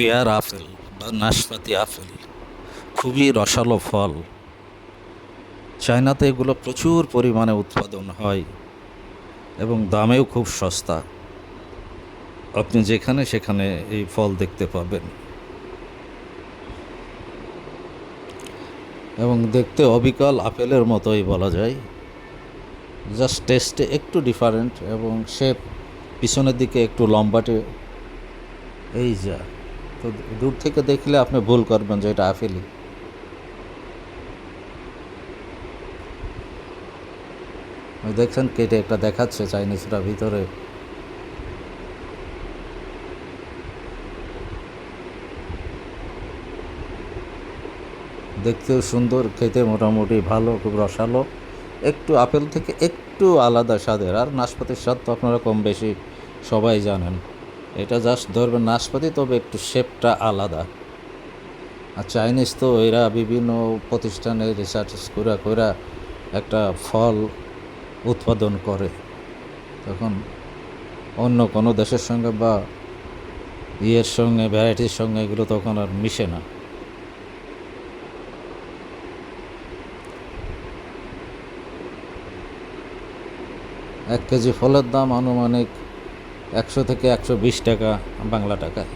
Pair apple বা নাশপাতি apple খুবই রসালো ফল। চায়নাতে এগুলো প্রচুর পরিমাণে উৎপাদন হয় এবং দামেও খুব সস্তা। আপনি যেখানে সেখানে এই ফল দেখতে পাবেন এবং দেখতে অবিকল আপেলের মতোই বলা যায়, জাস্ট টেস্টে একটু ডিফারেন্ট এবং শেপ পিছনের দিকে একটু লম্বাটে। এই যা, তো দূর থেকে দেখলে আপনি ভুল করবেন যে এটা আপেলই। দেখছেন কেটে একটা দেখাচ্ছে চাইনিজরা ভিতরে। দেখতেও সুন্দর, খেতে মোটামুটি ভালো, খুব রসালো, একটু আপেল থেকে একটু আলাদা স্বাদের। আর নাশপাতির স্বাদ তো আপনারা কম বেশি সবাই জানেন। এটা জাস্ট ধরবেন নাশপাতি, তবে একটু শেপটা আলাদা। আর চাইনিজ তো এরা বিভিন্ন প্রতিষ্ঠানে রিসার্চ করে একটা ফল উৎপাদন করে, তখন অন্য কোনো দেশের সঙ্গে বা ইয়ের সঙ্গে, ভ্যারাইটির সঙ্গে এগুলো তখন আর মিশে না। 1 কেজি ফলের দাম আনুমানিক 100 থেকে 120 টাকা বাংলা টাকায়।